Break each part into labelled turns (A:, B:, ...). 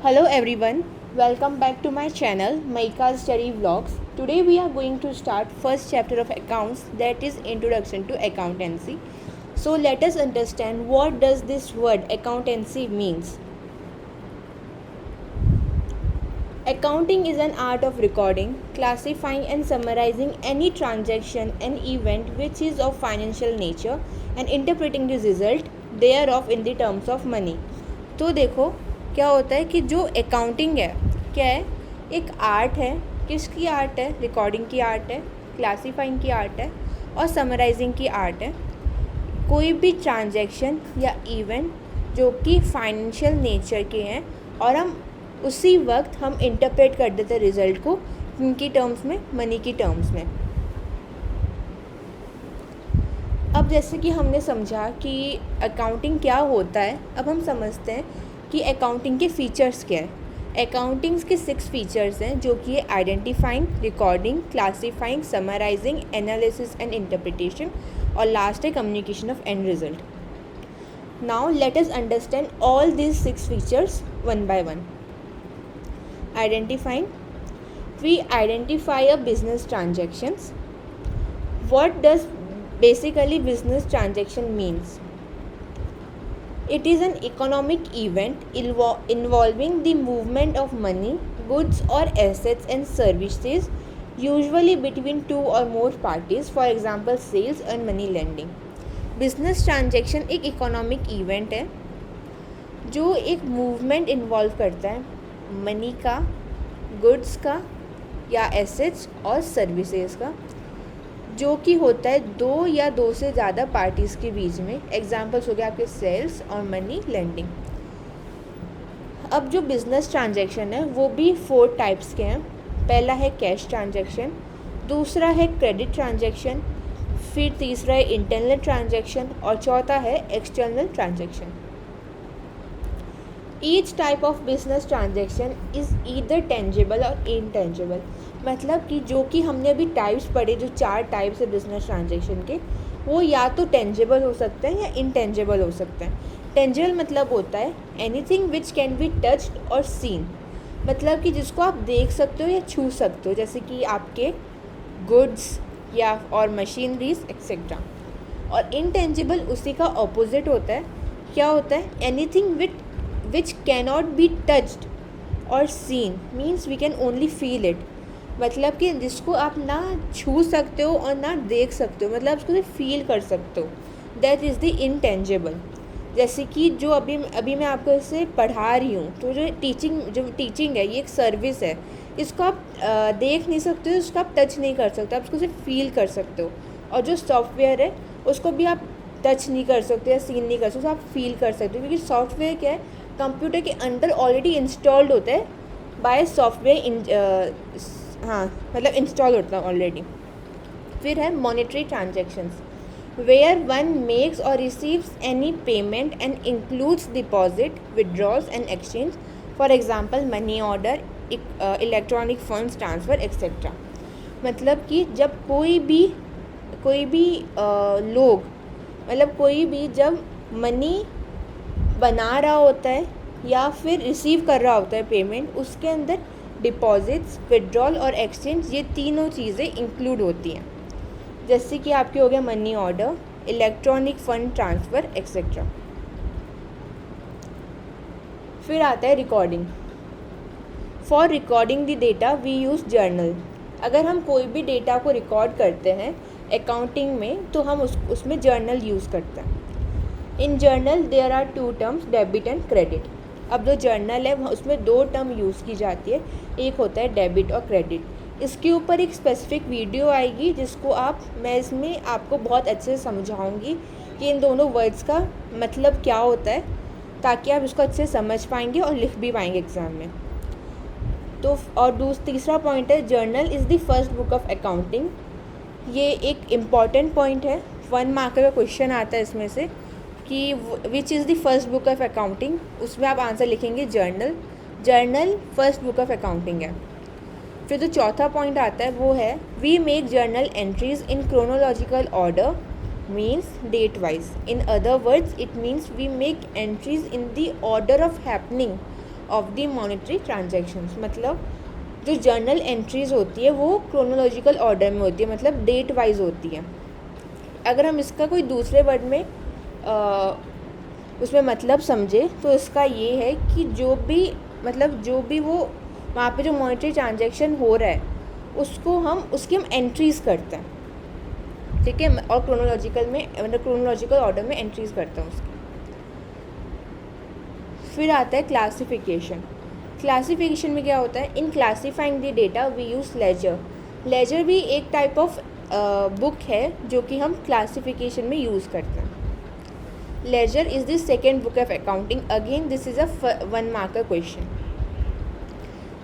A: Hello everyone, welcome back to my channel Maika's Study Vlogs. Today we are going to start first chapter of accounts, that is Introduction to Accountancy. So let us understand what does this word accountancy means. Accounting is an art of recording, classifying and summarizing any transaction and event which is of financial nature and interpreting the result thereof in the terms of money. तो देखो क्या होता है कि जो accounting है क्या है, एक आर्ट है. किसकी आर्ट है? रिकॉर्डिंग की आर्ट है, क्लासीफाइंग की आर्ट है और समराइजिंग की आर्ट है. कोई भी ट्रांजैक्शन या इवेंट जो कि फाइनेंशियल नेचर के हैं और हम उसी वक्त हम इंटरप्रेट कर देते रिज़ल्ट को उनकी टर्म्स में, मनी की टर्म्स में. अब जैसे कि हमने समझा कि अकाउंटिंग क्या होता है, अब हम समझते हैं कि अकाउंटिंग के फ़ीचर्स क्या है. अकाउंटिंग्स के 6 फीचर्स हैं जो कि है identifying, recording, classifying, summarising, analysis and interpretation और लास्ट है communication of and result. Now let us understand all these 6 features one by one. Identifying, we identify a business transactions. What does basically business transaction means? It is an economic event involving the movement of money, goods or assets and services, usually between 2 or more parties, for example sales and money lending. Business transaction एक economic event है जो एक movement involve करता है money का, goods का या assets और सर्विसेज का, जो कि होता है 2 या 2 से ज़्यादा पार्टीज़ के बीच में. एग्जांपल्स हो गया आपके सेल्स और मनी लेंडिंग. अब जो बिज़नेस ट्रांजैक्शन है वो भी 4 टाइप्स के हैं. पहला है कैश ट्रांजैक्शन, दूसरा है क्रेडिट ट्रांजैक्शन, फिर तीसरा है इंटरनल ट्रांजैक्शन और चौथा है external transaction. Each type of business transaction is either tangible और इनटेंजिबल. मतलब कि जो कि हमने अभी टाइप्स पढ़े, जो 4 टाइप्स है बिजनेस ट्रांजेक्शन के, वो या तो टेंजिबल हो सकते हैं या इनटेंजिबल हो सकते हैं. टेंजिबल मतलब होता है anything which can be touched और सीन, मतलब कि जिसको आप देख सकते हो या छू सकते हो, जैसे कि आपके गुड्स या और मशीनरीज एक्सेट्रा. और इनटेंजिबल उसी का ऑपोजिट होता है. क्या होता है? Anything which cannot be touched or seen, means we can only feel it. मतलब कि जिसको आप ना छू सकते हो और ना देख सकते हो, मतलब आप उसको सिर्फ फील कर सकते हो. That is the intangible. जैसे कि जो अभी मैं आपको इसे पढ़ा रही हूँ, तो जो टीचिंग है ये एक सर्विस है. इसको आप देख नहीं सकते हो, इसको आप टच नहीं कर सकते, आप उसको सिर्फ फील कर सकते हो. और जो सॉफ्टवेयर है उसको भी आप टच नहीं कर सकते या सीन नहीं कर सकते, आप फील कर सकते हो. क्योंकि सॉफ्टवेयर क्या है, कंप्यूटर के अंदर ऑलरेडी इंस्टॉल्ड होता है बाय सॉफ्टवेयर. हाँ, मतलब इंस्टॉल होता है ऑलरेडी. फिर है monetary transactions, where one makes और receives any payment and includes deposit, withdrawals and exchange, for example money order, electronic funds transfer etcetera. मतलब कि जब कोई भी लोग, मतलब कोई भी जब मनी बना रहा होता है या फिर रिसीव कर रहा होता है पेमेंट, उसके अंदर डिपॉजिट्स, विड्रॉल और एक्सचेंज, ये तीनों चीज़ें इंक्लूड होती हैं. जैसे कि आपके हो गया money order, electronic fund transfer etcetera. फिर आता है recording. For recording the data we use journal. अगर हम कोई भी डेटा को रिकॉर्ड करते हैं अकाउंटिंग में तो हम उसमें जर्नल यूज़ करते हैं. In journal there are 2 terms, debit and credit. अब जो जर्नल है उसमें 2 टर्म यूज़ की जाती है, एक होता है डेबिट और क्रेडिट. इसके ऊपर एक स्पेसिफिक वीडियो आएगी जिसको मैं इसमें आपको बहुत अच्छे से समझाऊंगी कि इन दोनों वर्ड्स का मतलब क्या होता है, ताकि आप इसको अच्छे से समझ पाएंगे और लिख भी पाएंगे एग्ज़ाम में. तो और तीसरा पॉइंट है journal is the first book of accounting. ये एक इम्पॉर्टेंट पॉइंट है, 1 मार्क का क्वेश्चन आता है इसमें से कि which is the first book of accounting. उसमें आप आंसर लिखेंगे journal first book of accounting है. फिर जो चौथा पॉइंट आता है वो है we make journal entries in chronological order, means date wise. In other words it means we make entries in the order of happening of the monetary transactions. मतलब जो जर्नल एंट्रीज होती है वो क्रोनोलॉजिकल ऑर्डर में होती है, मतलब date wise होती है। अगर हम इसका कोई दूसरे वर्ड में उसमें मतलब समझे तो इसका ये है कि जो भी वो वहाँ पे जो मॉनेटरी ट्रांजेक्शन हो रहा है उसकी हम एंट्रीज़ करते हैं, ठीक है, और क्रोनोलॉजिकल ऑर्डर में एंट्रीज़ करते हैं उसकी। फिर आता है क्लासिफिकेशन। क्लासिफिकेशन में क्या होता है, in classifying the data we use ledger. Ledger भी एक टाइप ऑफ बुक है जो कि हम क्लासिफिकेशन में यूज़ करते हैं। Laser is the second book of accounting. Again this is a 1 marker question.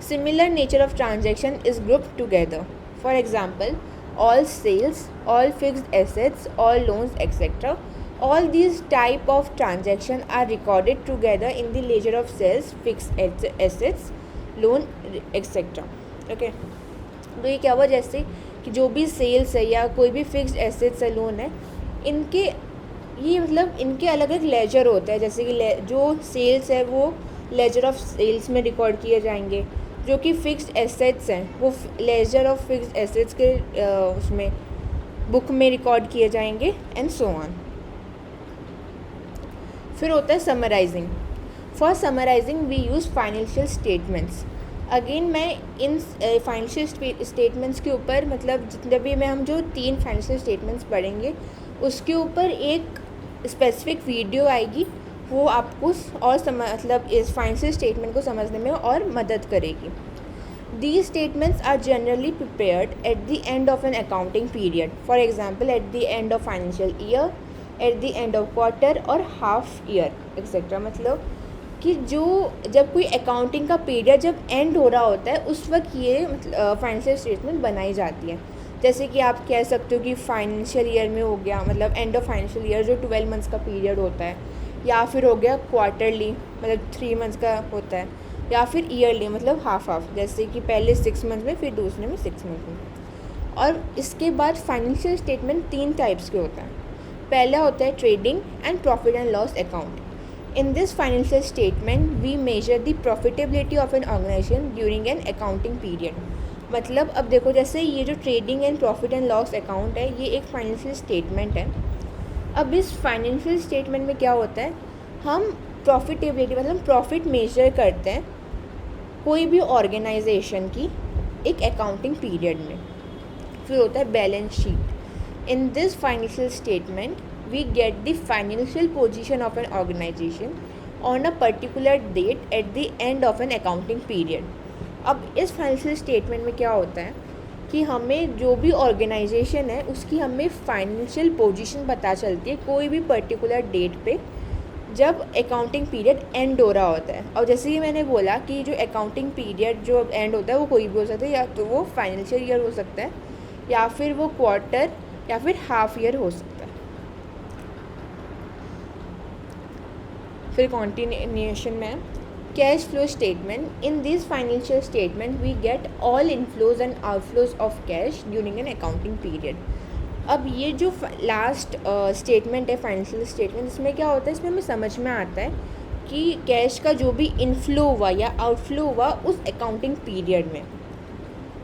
A: Similar nature of transaction is grouped together. For example, all sales, all fixed assets, all loans, etc. All these type of transaction are recorded together in the ledger of sales, fixed assets, loan, etc. Okay. तो ये क्या हुआ, जैसे कि जो भी sales है या कोई भी फिक्स्ड एसेट्स है, लोन है, इनके इनके अलग अलग लेजर होता है। जैसे कि जो सेल्स है वो लेजर ऑफ सेल्स में रिकॉर्ड किए जाएंगे, जो कि फिक्स्ड एसेट्स हैं वो लेजर ऑफ फिक्स्ड एसेट्स के उसमें बुक में रिकॉर्ड किए जाएंगे, एंड सो ऑन। फिर होता है summarising. For summarising we use financial statements. Again मैं इन फाइनेंशियल स्टेटमेंट्स के ऊपर मतलब जितने भी हम जो 3 फाइनेंशियल स्टेटमेंट्स पढ़ेंगे उसके ऊपर एक स्पेसिफिक वीडियो आएगी, वो आपको और इस फाइनेंशियल स्टेटमेंट को समझने में और मदद करेगी। These statements are generally prepared at the end of an accounting period. For example, at the end of financial year, at the end of quarter और half year, etc. मतलब कि जब कोई अकाउंटिंग का पीरियड जब एंड हो रहा होता है उस वक्त ये फाइनेंशियल स्टेटमेंट बनाई जाती है। जैसे कि आप कह सकते हो कि फाइनेंशियल ईयर में हो गया, मतलब एंड ऑफ फाइनेंशियल ईयर जो 12 मंथ्स का पीरियड होता है, या फिर हो गया क्वार्टरली मतलब 3 मंथ्स का होता है, या फिर ईयरली मतलब हाफ जैसे कि पहले 6 मंथ में फिर दूसरे में 6 मंथ में। और इसके बाद फाइनेंशियल स्टेटमेंट 3 टाइप्स के होता है। पहला होता है trading and profit and loss account. In this financial statement we measure the profitability of an organisation during an accounting period. मतलब अब देखो, जैसे ये जो trading and profit and loss account है ये एक फाइनेंशियल स्टेटमेंट है। अब इस फाइनेंशियल स्टेटमेंट में क्या होता है, हम प्रॉफिटेबिलिटी मतलब प्रॉफिट मेजर करते हैं कोई भी ऑर्गेनाइजेशन की एक अकाउंटिंग पीरियड में। फिर होता है balance sheet. In this financial statement we get the financial position of an organisation on a particular date at the end of an accounting period. अब इस फाइनेंशियल स्टेटमेंट में क्या होता है कि हमें जो भी ऑर्गेनाइजेशन है उसकी हमें फाइनेंशियल पोजीशन पता चलती है कोई भी पर्टिकुलर डेट पे जब अकाउंटिंग पीरियड एंड हो रहा होता है। और जैसे कि मैंने बोला कि जो अकाउंटिंग पीरियड जो एंड होता है वो कोई भी हो सकता है, या तो वो फाइनेंशियल ईयर हो सकता है, या फिर वो क्वार्टर, या फिर हाफ ईयर हो सकता है। फिर कॉन्टिन्यूएशन में cash flow statement. In this financial statement we get all inflows and outflows of cash during an accounting period. अब ये जो लास्ट स्टेटमेंट है फाइनेंशियल स्टेटमेंट, इसमें क्या होता है, इसमें हमें समझ में आता है कि कैश का जो भी इनफ्लो हुआ या आउटफ्लो हुआ उस अकाउंटिंग पीरियड में।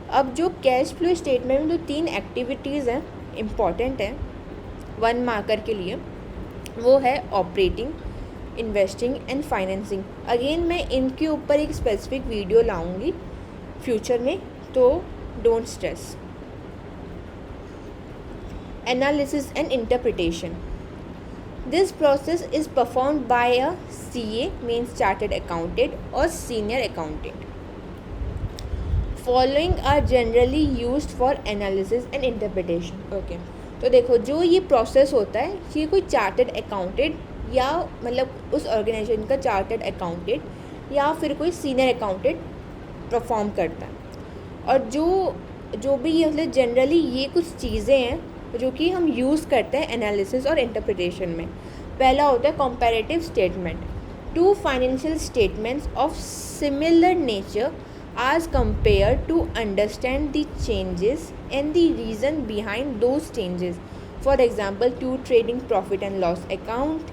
A: अब जो कैश फ्लो स्टेटमेंट में जो 3 एक्टिविटीज़ हैं इम्पॉर्टेंट हैं 1 मार्कर के लिए, वो है operating, investing and financing. Again मैं इनके ऊपर एक स्पेसिफिक वीडियो लाऊंगी फ्यूचर में, तो don't stress. Analysis and interpretation. This process is performed by a CA, means chartered accountant, or senior accountant. Following are generally used for analysis and interpretation. Okay. तो देखो, जो ये प्रोसेस होता है ये कोई चार्टर्ड अकाउंटेंट या मतलब उस ऑर्गेनाइजेशन का चार्टर्ड अकाउंटेंट या फिर कोई सीनियर अकाउंटेंट परफॉर्म करता है। और जो भी ये मतलब जनरली ये कुछ चीज़ें हैं जो कि हम यूज़ करते हैं एनालिसिस और इंटरप्रिटेशन में। पहला होता है comparative statement. 2 financial statements of similar nature as compared to understand the changes and the reason behind those changes. For example, 2 trading profit and loss account,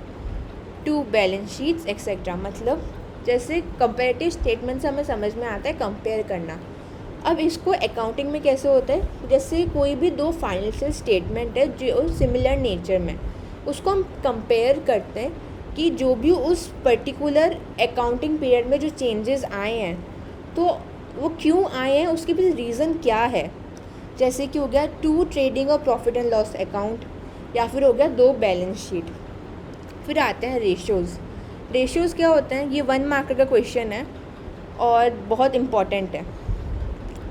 A: 2 balance sheets, etc. मतलब जैसे comparative statement से हमें समझ में आता है compare करना। अब इसको अकाउंटिंग में कैसे होता है, जैसे कोई भी दो फाइनेंशियल स्टेटमेंट है जो सिमिलर नेचर में, उसको हम कंपेयर करते हैं कि जो भी उस पर्टिकुलर अकाउंटिंग पीरियड में जो चेंजेस आए हैं तो वो क्यों आए हैं, उसके पीछे रीज़न क्या है। जैसे कि हो गया 2 ट्रेडिंग और प्रॉफिट एंड लॉस अकाउंट, या फिर हो गया 2 बैलेंस शीट। फिर आते हैं रेशियोज़ क्या होते हैं, ये 1 मार्क का क्वेश्चन है और बहुत इम्पॉर्टेंट है।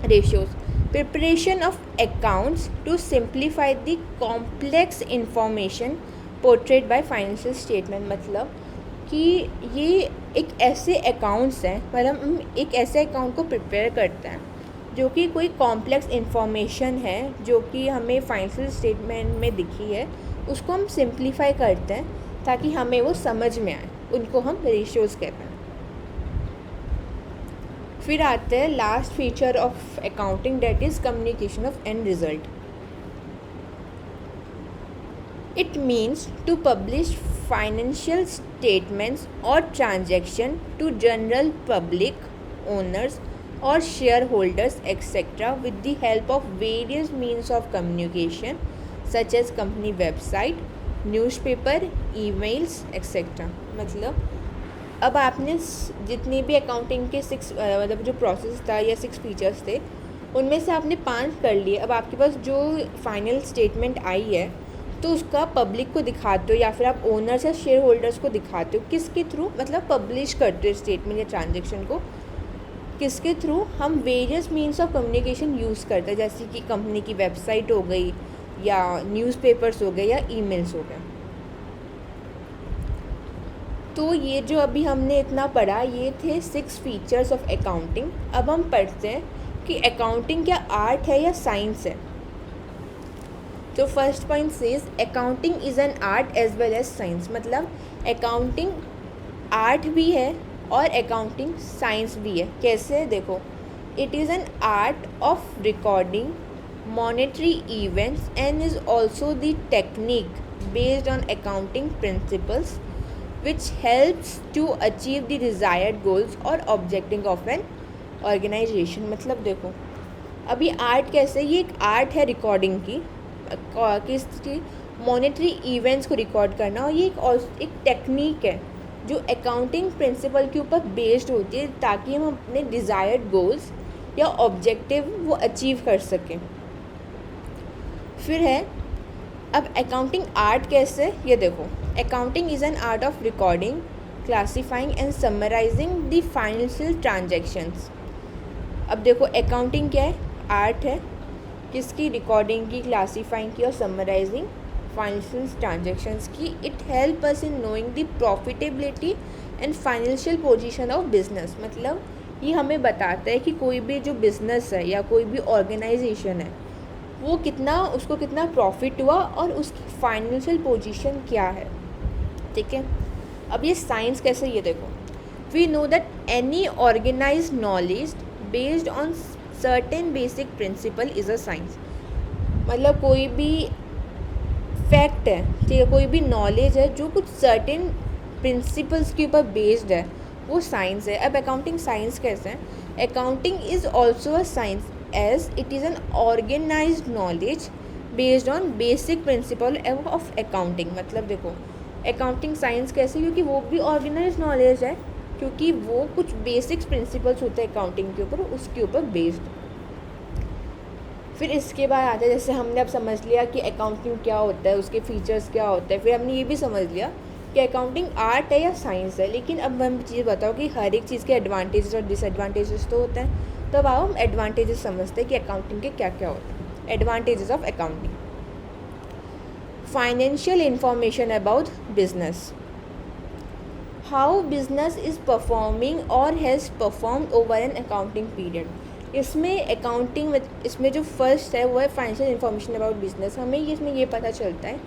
A: Ratios, preparation of accounts to simplify the complex information portrait by financial statement, मतलब कि ये एक ऐसे अकाउंट्स हैं, मतलब हम एक ऐसे अकाउंट को प्रिपेयर करते हैं जो कि कोई कॉम्प्लेक्स इंफॉर्मेशन है जो कि हमें फाइनेंशियल स्टेटमेंट में दिखी है, उसको हम सिंप्लीफाई करते हैं ताकि हमें वो समझ में आए, उनको हम रेशियोज़ कहते हैं। फिर आते हैं last feature of accounting, that is communication of and result. It means to publish financial statements और transaction to general public, owners or shareholders etc. with the help of various means of communication such as company website, newspaper, emails etc. मतलब अब आपने जितनी भी accounting के 6 मतलब जो process था या 6 फीचर्स थे उनमें से आपने 5 कर लिए। अब आपके पास जो फाइनल स्टेटमेंट आई है तो उसका पब्लिक को दिखाते हो या फिर आप ओनर्स या शेयर होल्डर्स को दिखाते हो, किसके थ्रू, मतलब पब्लिश करते हो स्टेटमेंट या ट्रांजेक्शन को, किसके थ्रू, हम various means of communication use करते हैं, जैसे कि कंपनी की वेबसाइट हो गई या न्यूज़पेपर्स हो गए या ईमेल्स हो गए। तो ये जो अभी हमने इतना पढ़ा ये थे 6 फीचर्स ऑफ अकाउंटिंग। अब हम पढ़ते हैं कि अकाउंटिंग क्या आर्ट है या साइंस है। तो first point says accounting is an art as well as science, मतलब अकाउंटिंग आर्ट भी है और अकाउंटिंग साइंस भी है। कैसे, देखो, it is an art of recording monetary events and is also the technique based on accounting principles which helps to achieve the desired goals और objective of an organisation. मतलब देखो अभी आर्ट कैसे, ये एक आर्ट है रिकॉर्डिंग की, किसकी, मॉनेटरी इवेंट्स को रिकॉर्ड करना, और ये एक टेक्निक है जो अकाउंटिंग प्रिंसिपल के ऊपर बेस्ड होती है ताकि हम अपने डिज़ायर्ड गोल्स या ऑब्जेक्टिव वो अचीव कर सकें। फिर है अब अकाउंटिंग आर्ट कैसे, ये देखो, accounting is an art of recording, classifying and summarising the financial transactions. अब देखो अकाउंटिंग क्या है, आर्ट है, किसकी, रिकॉर्डिंग की, क्लासीफाइंग की और समराइजिंग फाइनेंशियल ट्रांजैक्शंस की। It help us in knowing the profitability and financial position of business, मतलब ये हमें बताता है कि कोई भी जो बिज़नेस है या कोई भी ऑर्गेनाइजेशन है वो कितना, उसको कितना प्रॉफिट हुआ और उसकी फाइनेंशियल पोजीशन क्या है। ठीक है, अब ये साइंस कैसे, ये देखो, we know that any organised knowledge based on certain basic principle is a science, मतलब कोई भी फैक्ट है, ठीक है, कोई भी नॉलेज है जो कुछ सर्टेन प्रिंसिपल्स के ऊपर बेस्ड है, वो साइंस है। अब अकाउंटिंग साइंस कैसे है, accounting is also a science as it is an organised knowledge based on basic principle of accounting. मतलब देखो अकाउंटिंग साइंस कैसे, क्योंकि वो भी ऑर्गेनाइज्ड नॉलेज है, क्योंकि वो कुछ बेसिक्स प्रिंसिपल्स होते हैं अकाउंटिंग के ऊपर, उसके ऊपर बेस्ड। फिर इसके बाद आता है, जैसे हमने अब समझ लिया कि अकाउंटिंग क्या होता है, उसके फीचर्स क्या होते हैं, फिर हमने ये भी समझ लिया कि अकाउंटिंग आर्ट है या साइंस है। लेकिन अब हम चीज़ बताओ कि हर एक चीज़ के एडवांटेजेस और डिसएडवांटेजेस तो होते हैं, तब आओ हम एडवांटेजेस समझते हैं कि अकाउंटिंग के क्या क्या होते हैं। Advantages of accounting, financial information about business, how business is performing और has perform over an accounting period. इसमें अकाउंटिंग में, इसमें जो फर्स्ट है वो है फाइनेंशियल इंफॉर्मेशन अबाउट बिजनेस। हमें इसमें ये पता चलता है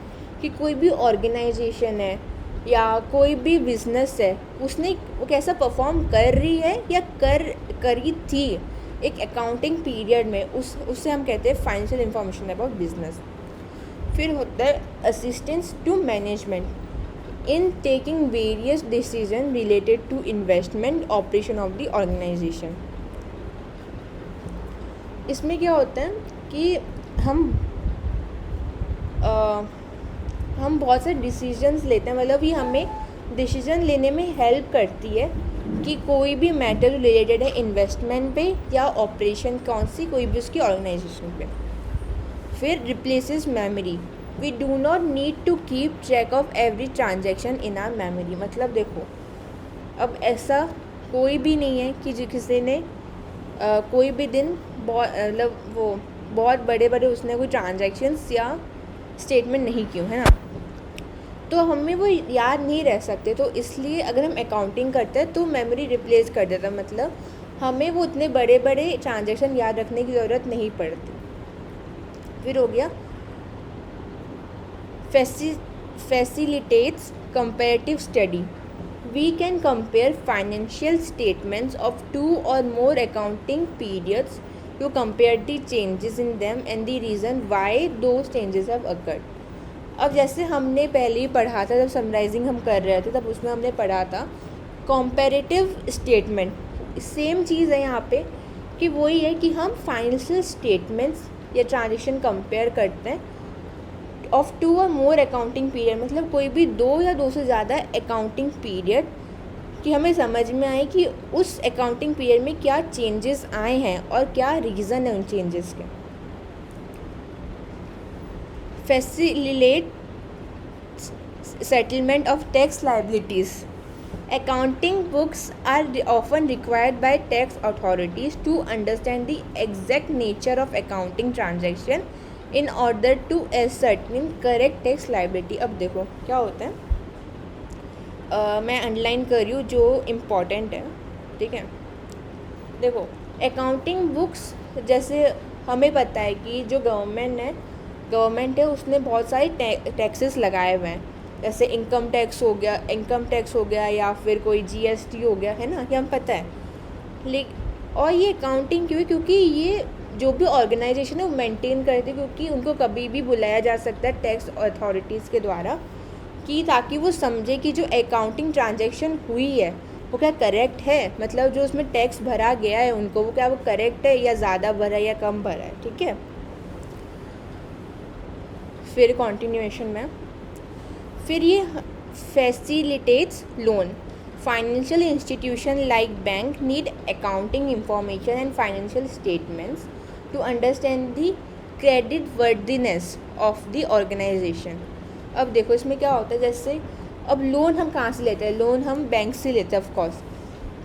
A: कि कोई भी ऑर्गेनाइजेशन है या कोई भी बिजनेस है उसने वो कैसा परफॉर्म कर रही है या करी थी एक अकाउंटिंग पीरियड में, उससे हम कहते हैं फाइनेंशियल इंफॉर्मेशन अबाउट बिजनेस। फिर होता है assistance to management, in taking various decisions related to investment operation of the organization. इसमें क्या होता है कि हम बहुत सारे डिसीजंस लेते हैं, मतलब ये हमें डिसीजन लेने में हेल्प करती है कि कोई भी मैटर रिलेटेड है इन्वेस्टमेंट पे या ऑपरेशन कौन सी कोई भी उसकी ऑर्गेनाइजेशन पे. फिर replaces memory. We do not need to keep track of every transaction in our memory. मतलब देखो, अब ऐसा कोई भी नहीं है कि किसी ने कोई भी दिन मतलब वो बहुत बड़े बड़े उसने कोई ट्रांजेक्शन्स या स्टेटमेंट नहीं किए, है ना, तो हमें वो याद नहीं रह सकते. तो इसलिए अगर हम अकाउंटिंग करते हैं तो मेमोरी रिप्लेस कर देता, मतलब हमें वो उतने बड़े बड़े ट्रांजेक्शन याद रखने की ज़रूरत नहीं पड़ती. फिर हो गया facilitates comparative study. We can compare financial statements of 2 or more accounting periods to compare the changes in them and the reason why those changes have occurred. अब जैसे हमने पहले ही पढ़ा था, जब समराइजिंग हम कर रहे थे तब उसमें हमने पढ़ा था कंपैरेटिव स्टेटमेंट. सेम चीज़ है यहाँ पे कि वही है कि हम फाइनेंशियल स्टेटमेंट्स या ट्रांजेक्शन कंपेयर करते हैं of 2 or more accounting period, मतलब कोई भी 2 या 2 से ज़्यादा अकाउंटिंग पीरियड कि हमें समझ में आए कि उस अकाउंटिंग पीरियड में क्या चेंजेस आए हैं और क्या रीज़न है उन चेंजेस के. Facilitate settlement of tax liabilities. Accounting books are often required by tax authorities to understand the exact nature of accounting transaction in order to ascertain correct tax liability. अब देखो क्या होता है, मैं अंडरलाइन कर रही हूँ जो इम्पॉर्टेंट है, ठीक है. देखो, अकाउंटिंग बुक्स जैसे हमें पता है कि जो गवर्नमेंट है उसने बहुत सारे टैक्सेस लगाए हुए हैं, जैसे इनकम टैक्स हो गया या फिर कोई GST हो गया, है ना, ये हम पता है. और ये अकाउंटिंग क्यों है, क्योंकि ये जो भी ऑर्गेनाइजेशन है वो मेंटेन करती है, क्योंकि उनको कभी भी बुलाया जा सकता है टैक्स अथॉरिटीज़ के द्वारा कि ताकि वो समझे कि जो अकाउंटिंग ट्रांजैक्शन हुई है वो क्या करेक्ट है, मतलब जो उसमें टैक्स भरा गया है उनको वो क्या वो करेक्ट है या ज़्यादा भरा है या कम भरा है, ठीक है. फिर कॉन्टिन्यूएशन में फिर ये facilitates loan. Financial institution like bank need accounting information and financial statements to understand the credit worthiness of the organisation. अब देखो इसमें क्या होता है, जैसे अब लोन हम कहाँ से लेते हैं, लोन हम बैंक से लेते हैं ऑफकोर्स.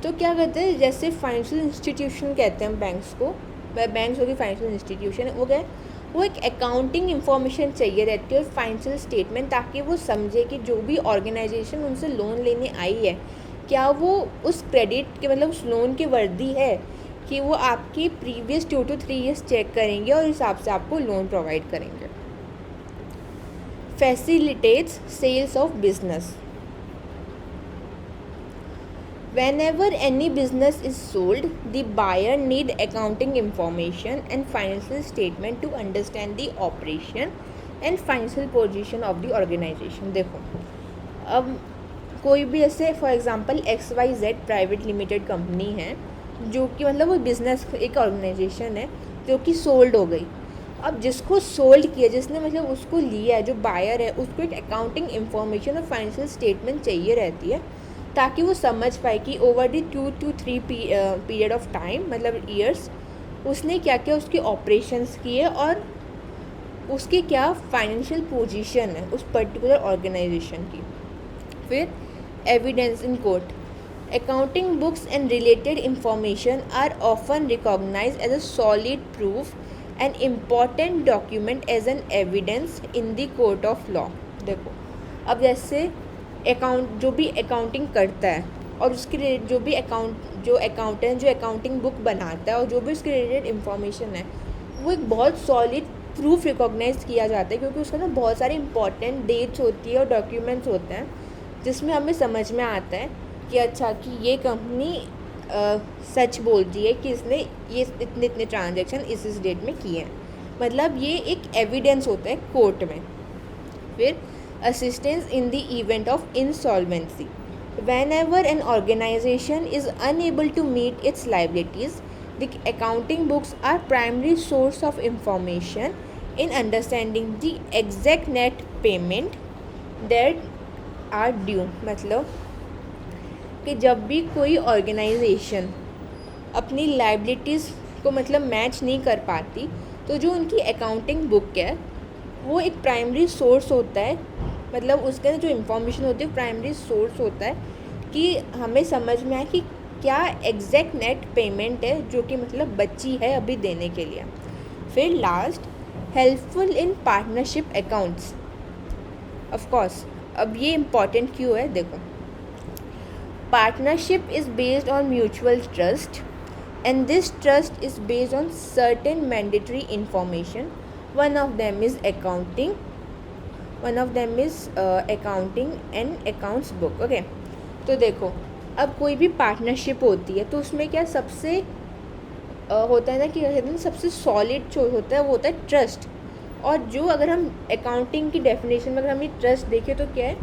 A: तो क्या करते हैं, जैसे फाइनेंशियल इंस्टीट्यूशन कहते हैं हम बैंक्स को, बैंक्स होगी फाइनेंशियल इंस्टीट्यूशन, वो क्या है, वो एक अकाउंटिंग इंफॉर्मेशन चाहिए रहती है, फाइनेंशियल स्टेटमेंट, ताकि वो समझे कि जो भी ऑर्गेनाइजेशन उनसे लोन लेने आई है क्या वो उस क्रेडिट के मतलब उस लोन के वर्दी है, कि वो आपकी प्रीवियस 2 to 3 years चेक करेंगे और हिसाब से आपको लोन प्रोवाइड करेंगे. Facilitates sales of business. Whenever any business is sold, the buyer need accounting information and financial statement to understand the operation and financial position of the organization. देखो, अब कोई भी ऐसे for example XYZ private limited company है जो कि मतलब वो बिज़नेस एक ऑर्गेनाइजेशन है जो कि सोल्ड हो गई. अब जिसको सोल्ड किया, जिसने मतलब उसको लिया है, जो बायर है, उसको एक अकाउंटिंग इंफॉर्मेशन और फाइनेंशियल स्टेटमेंट चाहिए रहती है ताकि वो समझ पाए कि over the 2 to 3 period of time, मतलब ईयर्स, उसने क्या क्या उसके ऑपरेशंस किए और उसकी क्या फाइनेंशियल पोजीशन है उस पर्टिकुलर ऑर्गेनाइजेशन की. फिर evidence in court. Accounting books and related information are often recognise as a solid proof and important document as an evidence in the court of law. देखो, अब जैसे जो भी अकाउंटिंग करता है और उसके जो भी अकाउंटेंट जो अकाउंटिंग बुक बनाता है और जो भी उसके रिलेटेड इंफॉर्मेशन है वो एक बहुत सॉलिड प्रूफ रिकॉग्नाइज किया जाता है, क्योंकि उसका ना बहुत सारी इंपॉर्टेंट डेट्स होती है और डॉक्यूमेंट्स होते हैं जिसमें हमें समझ में आता है कि अच्छा कि ये कंपनी सच बोलती है कि इसने ये इतने इतने ट्रांजैक्शन इस डेट में किए हैं, मतलब ये एक एविडेंस होता है कोर्ट में. फिर assistance in the event of insolvency. Whenever an organization is unable to meet its liabilities, the accounting books are primary source of information in understanding the exact net payment that are due. मतलब कि जब भी कोई organisation अपनी liabilities को मतलब match नहीं कर पाती, तो जो उनकी अकाउंटिंग बुक है वो एक प्राइमरी सोर्स होता है, मतलब उसके अंदर जो इन्फॉर्मेशन होती है प्राइमरी सोर्स होता है कि हमें समझ में आए कि क्या एग्जैक्ट नेट पेमेंट है जो कि मतलब बची है अभी देने के लिए. फिर last, helpful in partnership accounts. Of course अब ये इम्पॉर्टेंट क्यों है, देखो. Partnership is based on mutual trust, and this trust is based on certain mandatory information. One of them is accounting and accounts book. Okay, तो देखो अब कोई भी पार्टनरशिप होती है तो उसमें क्या सबसे होता है ना कि कहते हैं सबसे सॉलिड जो होता है वो होता है ट्रस्ट. और जो अगर हम अकाउंटिंग की डेफिनेशन में अगर हम ये ट्रस्ट देखें तो क्या है,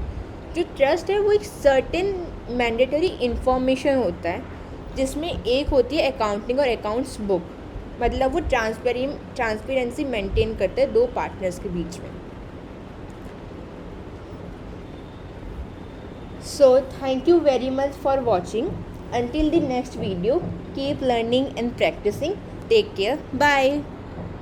A: जो ट्रस्ट है वो एक सर्टेन मैंडेटरी इन्फॉर्मेशन होता है जिसमें एक होती है अकाउंटिंग और अकाउंट्स बुक. मतलब वो ट्रांसपेरेंसी मेंटेन करते हैं दो पार्टनर्स के बीच में. So thank you very much for watching. Until the next video, keep learning and practicing. Take care. Bye.